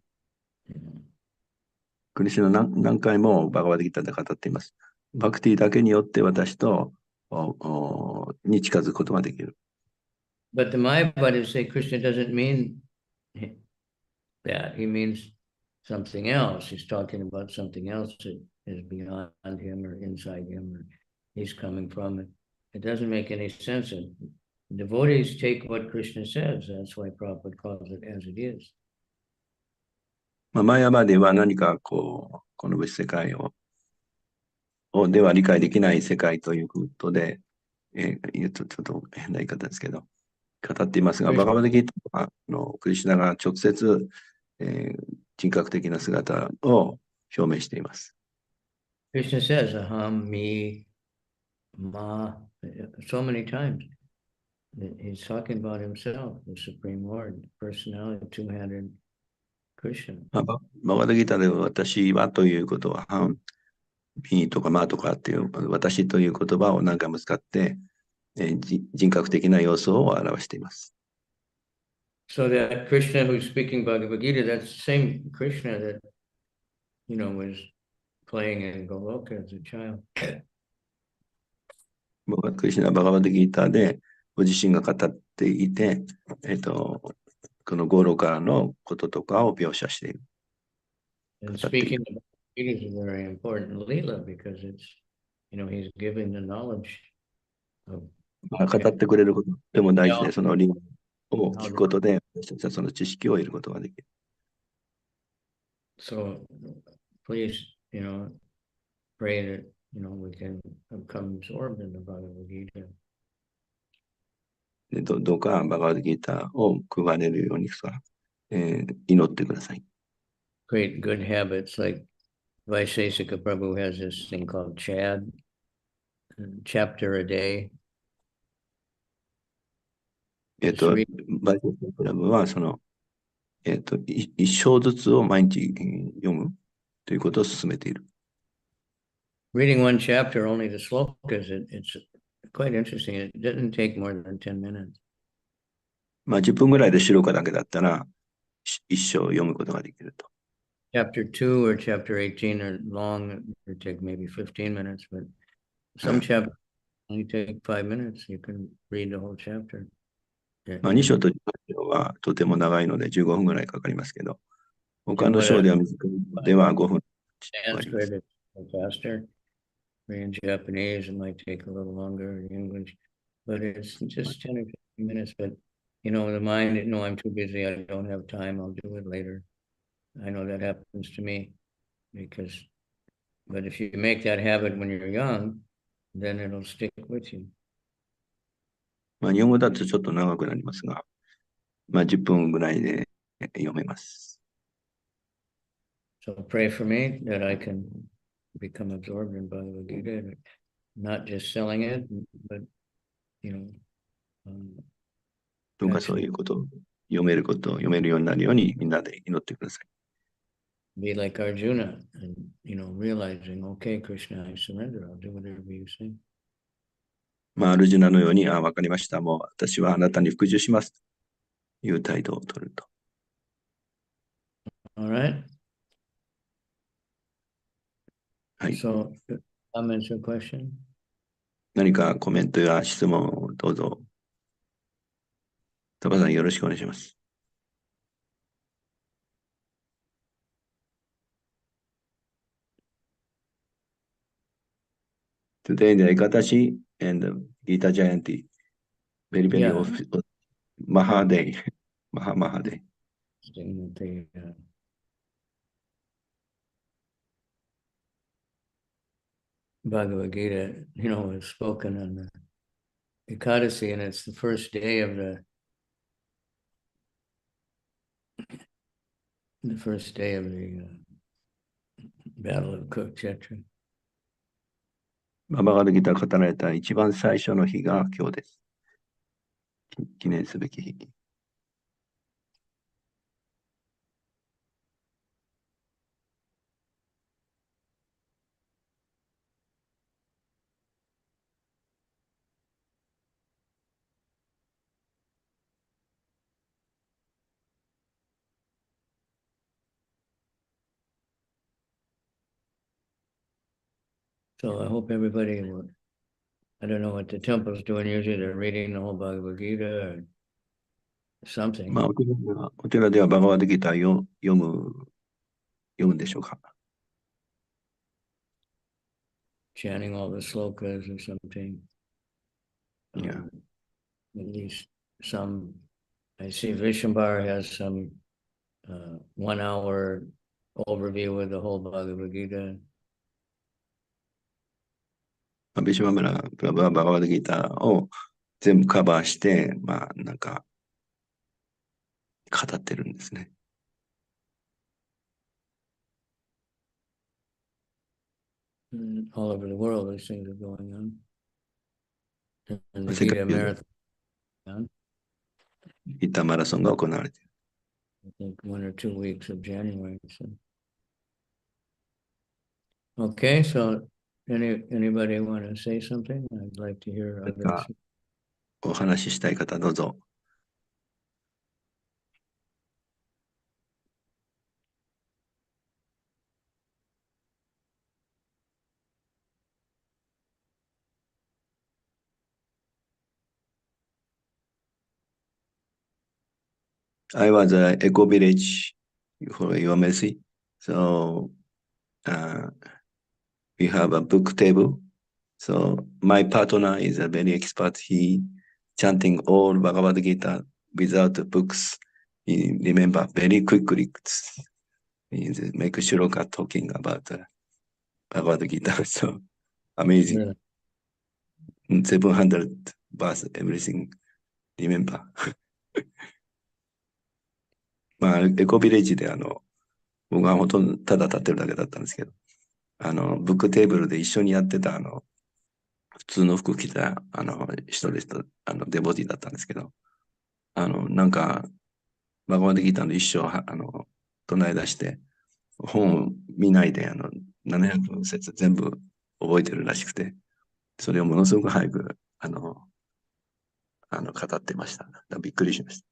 クリシュナ何回もバガバタギターで語っています。バクティだけによって私とに近づくことができる。But the Mayavadis say Krishna doesn't mean that. He means something else. He's talking about something else that is beyond him or inside him, or he's coming from it. It doesn't make any sense. And devotees take what Krishna says. That's why Prabhupada calls it as it is. まあ、マヤバでは何かこの物質世界では理解できない世界ということで、ちょっと変な言い方ですけど、語っていますが、バガバタギターはクリシュナが直接、人格的な姿を表明しています。Krishna says, aham, me, ma, so many times. He's talking about himself, the Supreme Lord, the personality, two-handed Krishna. バガバタギターで私はということは、ミとかマとかっていう私という言葉を何回も使って、人格的な要素を表しています。So that Krishna who's speaking Bhagavad Gita, that's the same Krishna that, was playing in Goloka as a child. クリシュナバガバタギーターでご自身が語っていて、このゴロカのこととかを描写している。And speaking of Gita is a very important lila because it's, he's giving the knowledge of 語ってくれることとても大事で、その理を聞くことで、私たちはその知識を得ることができる。So please, pray that, we can become absorbed in the Bhagavad Gita. でどうかバガバタギーターを配れるように祈ってください。Create good habits like Vaishesika Prabhu has this thing called Chad, chapter a day. バイシェクラブはその、一章ずつを毎日読むということを進めている。Reading one chapter, only the slokas, it's quite interesting. It doesn't take more than 10 minutes. まあ10分ぐらいで白かだけだったら一章読むことができると。Chapter 2 or chapter 18 are long. It take maybe 15 minutes, but some chapters only take 5 minutes. You can read the whole chapter. まあ、2章と18章はとても長いので15分ぐらいかかりますけど、他 And の what 章 I では短いのでは5分終わりま Sanskrit す。 is faster. In Japanese, it might take a little longer in English, but it's just 10 or 15 minutes. But, you know, the mind, no, I'm too busy. I don't have time. I'll do it later. I know that happens to me because, but if you make that habit when you're young, then it'll stick with you. まあ、日本語だとちょっと長くなりますが、まあ、10分ぐらいで読めます。So pray for me that I can become absorbed in Bhagavad Gita, not just selling it, but, you know, どうかそういうことを読めるようになるようにみんなで祈ってください。be like Arjuna and, you know, realizing, okay, Krishna, I surrender. I'll do whatever you say. まあ、アルジュナのように、わかりました。もう私はあなたに服従します。という態度を取ると。All right. はい。 So, comments or question? 何かコメントや質問をどうぞ。タバさんよろしくお願いします。Today the Ekadashi and Gita Jayanti. Very, very Yeah. Maha Day. Maha Day. That the Bhagavad Gita, you know, is spoken on the Ekadasi, and it's the first day of the Battle of Kurukshetra. ババガルギター語られた一番最初の日が今日です。記念すべき日。So I hope everybody will, I don't know what the temple's doing usually, they're reading the whole Bhagavad Gita or something. まあ、お寺ではバガワッドギターを読むんでしょうか。Chanting all the slokas or something. Yeah. At least some, I see Vishambar has some 1 hour overview of the whole Bhagavad Gita. ビシュバムラプラブはバガワッドギターを全部カバーして、まあ、なんか、語ってるんですね。All over the world, these things are going on. And the 世界 Gita 中で Marathon, ギターマラソンが行われている。I think 1 or 2 weeks of January. So. Okay, so anybody want to say something? I'd like to hear 何 others. かお話ししたい方どうぞ。I was at Eco Village for your mercy. So we have a book table. So my partner is a very expert. He chanting all Bhagavad Gita without books. He remember very quickly. He make shloka talking about Bhagavad Gita. So amazing. Really? 700 verse, everything remember. まあ、エコビレッジで僕はほとんどただ立ってるだけだったんですけど、ブックテーブルで一緒にやってた普通の服着た人でした、デボディだったんですけど、なんか、バガバッドギターの一章唱え出して、本を見ないで、700節全部覚えてるらしくて、それをものすごく早く、語ってました。びっくりしました。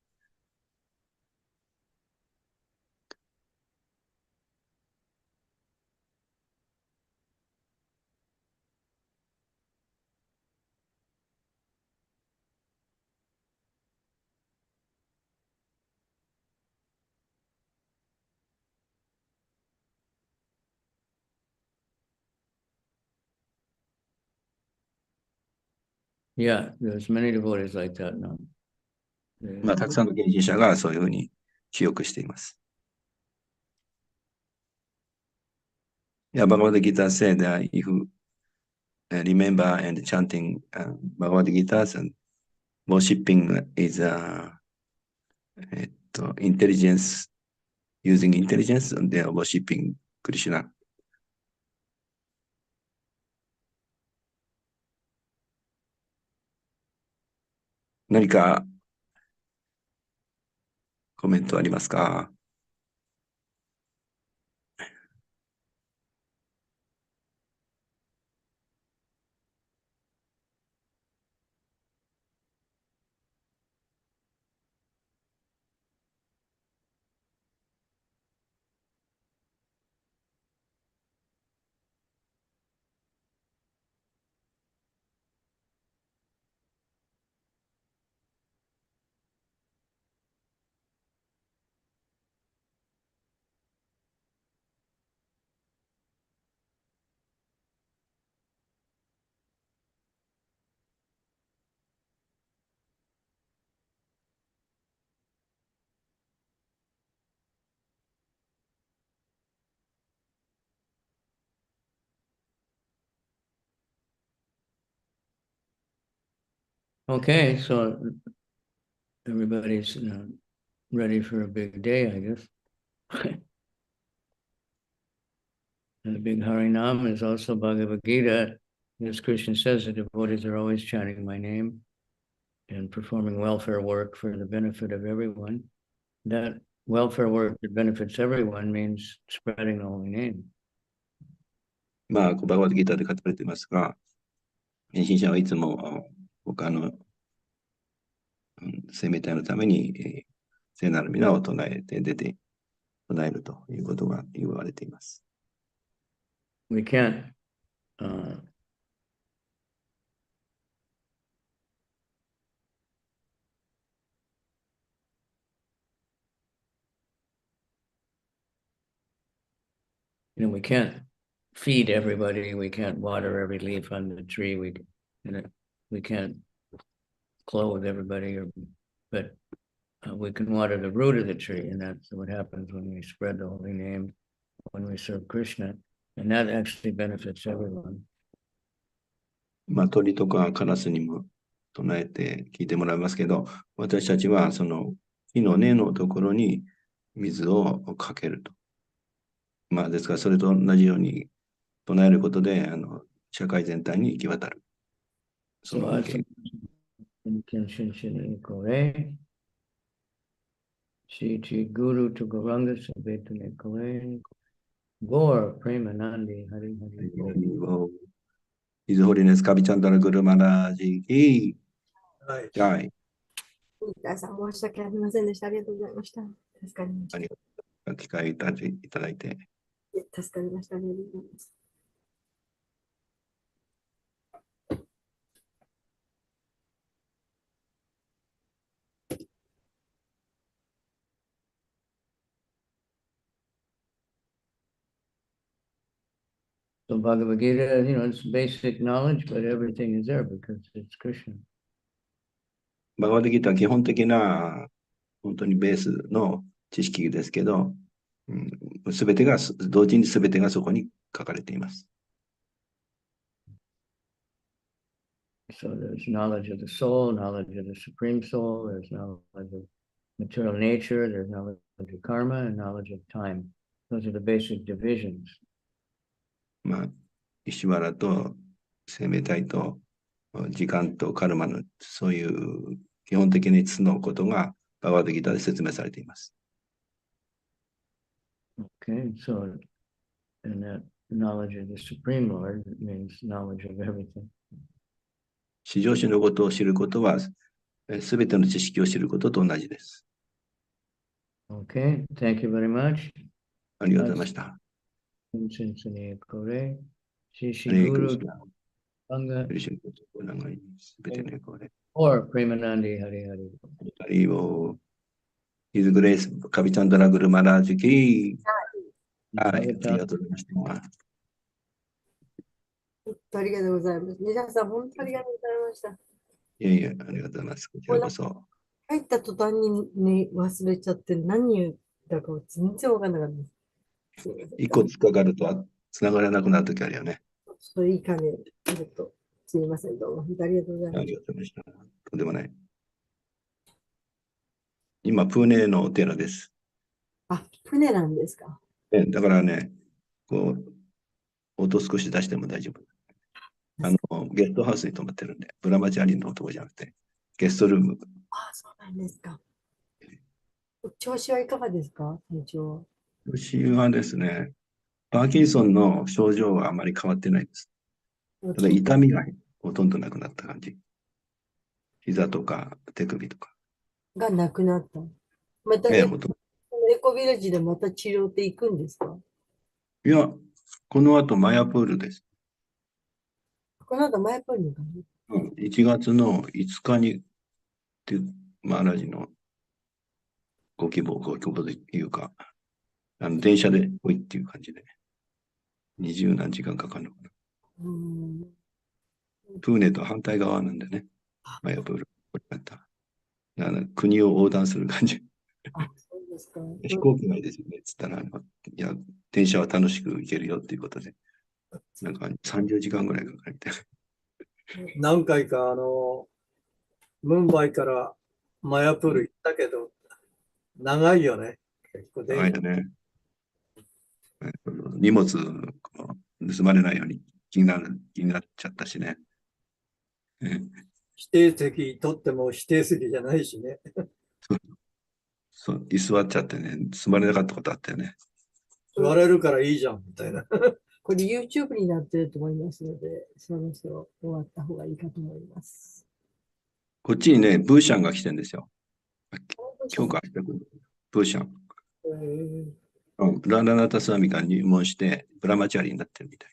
Yeah, there's many devotees like that now. まあ、たくさんの献身者がそういうふうに記憶しています。Yeah, Bhagavad Gita said that if you remember and chanting Bhagavad Gita and worshipping is intelligence, using intelligence, and they are worshipping Krishna. 何かコメントありますか？Okay, so everybody's ready for a big day, I guess. And the big Harinam is also Bhagavad Gita. As Krishna says, the devotees are always chanting my name and performing welfare work for the benefit of everyone. That welfare work that benefits everyone means spreading the holy name. まあ、バガバッドギターで書かれていますが、献身者はいつも他の生命体のために、聖なる皆を唱えて唱えるということが言われています。We can't we can't feed everybody. We can't water every leaf on the tree. We can't clothe everybody, but we can water the root of the tree, and that's what happens when we spread the holy name, when we serve Krishna, and that actually benefits everyone. まあ、鳥とかカラスにも唱えて聞いてもらいますけど、私たちはその木の根のところに水をかけると。まあ、ですからそれと同じように唱えることで社会全体に行き渡る。その恩恵。Shri Guru to Gauranga Sabetane Kale Gaur Premanandi Hari Hari Bo. His Holiness Kavichandra Guru Maharaj ki Jai. 皆さん申し訳ありませんでした。ありがとうございました。助かりました。機会いただいて。助かりました。ありがとうございます。So Bhagavad Gita, it's basic knowledge, but everything is there because it's Krishna. バガバッドギターは基本的な本当にベースの知識ですけど、すべてが同時にすべてがそこに書かれています。So there's knowledge of the soul, knowledge of the supreme soul, there's knowledge of material nature, there's knowledge of karma, and knowledge of time. Those are the basic divisions. まあ、石原と生命体と時間とカルマのそういう基本的な5つのことがバガバッドギターで説明されています。Okay, so and that knowledge of the Supreme Lord means knowledge of everything. 至上主のことを知ることはすべての知識を知ることと同じです。Okay, thank you very much. ありがとうございました。ハレクリスナ。クリシュナお願いすべてのこれ。Or Premanandi Hari Hari. ハリボー。His Grace カビチャンダラグルマラージュキー。はい、ありがとうございました。ありがとうございます。皆さん、本当にありがとうございました。いやいや、ありがとうございます。こちらこそ。入った途端にね、忘れちゃって何言ったか全然わかんなかったです。すいません。一個突っかかると繋がらなくなるときあるよね。それいいかね、ちょっと、すみません。どうも、本当ありがとうございあます。りがとうございました。とんでもない。今、プーネのお寺です。あ、船なんですか。だからね、こう、音少し出しても大丈夫。ゲストハウスに泊まってるんで、ブラマチャリのとこじゃなくて、ゲストルーム。あ、そうなんですか。調子はいかがですか、体調。私はですね、パーキンソンの症状はあまり変わってないです。ただ痛みがほとんどなくなった感じ。膝とか手首とか。がなくなった。またほとんど。エコビレッジでまた治療って行くんですか？いや、この後マヤプールです。この後マヤプールに行くの？ 1月の5日にってマーラジのご希望というか、電車で来いっていう感じで、20何時間かかるのかな。プーネと反対側なんでね、マヤプール。だから国を横断する感じ。あ、そうですか。飛行機ないですよね。つったら、いや、電車は楽しく行けるよっていうことで、なんか30時間ぐらいかかるみたいな。何回かムンバイからマヤプール行ったけど、長いよね。結構長いよね。荷物盗まれないように気になっちゃったしね。指定席取っても指定席じゃないしね。そう、居座っちゃってね、盗まれなかったことあったよね。座れるからいいじゃん、みたいな。これ YouTube になってると思いますので、そろそろ終わった方がいいかと思います。こっちにね、ブーシャンが来てるんですよ。今日か明日来る。ブーシャン。ラーラナタスワミが入門して、ブラマチャリになってるみたい。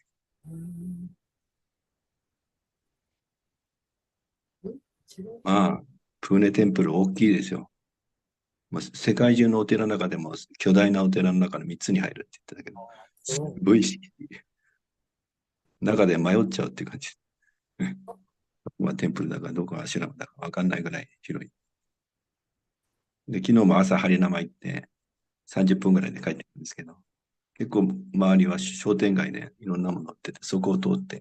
まあ、プーネテンプル大きいですよ。まあ、世界中のお寺の中でも巨大なお寺の中の3つに入るって言ってたけど、すごいし、中で迷っちゃうっていう感じ。まあ、テンプルだかどこがアシュラムだか分かんないぐらい広い。で、昨日も朝ハリナマ行って30分ぐらいで帰ってくるんですけど、結構周りは商店街でいろんなもの売ってて、そこを通って、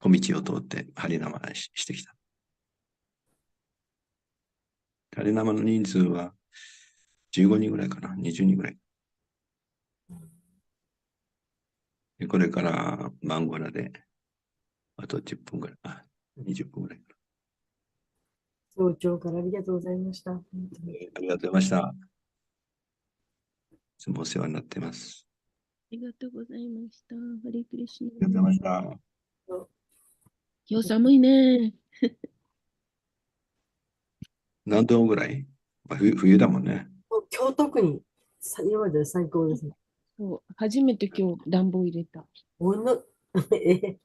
小道を通ってハリナマしてきた。ハリナマの人数は15人ぐらいかな、20人ぐらい。でこれからマンゴラで、あと10分ぐらい、20分ぐらい。早朝からありがとうございました。ありがとうございました。いつもお世話になっています。ありがとうございました。ハリクリシナ。ありがとうございました。今日寒いね。何度ぐらい、冬だもんね。今日特に今まで最高ですね。そう初めて今日暖房入れた。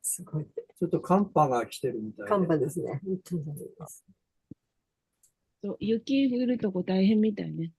すごい。ちょっと寒波が来てるみたいで。寒波ですね。本当に寒いです。そう雪降るとこ大変みたいね。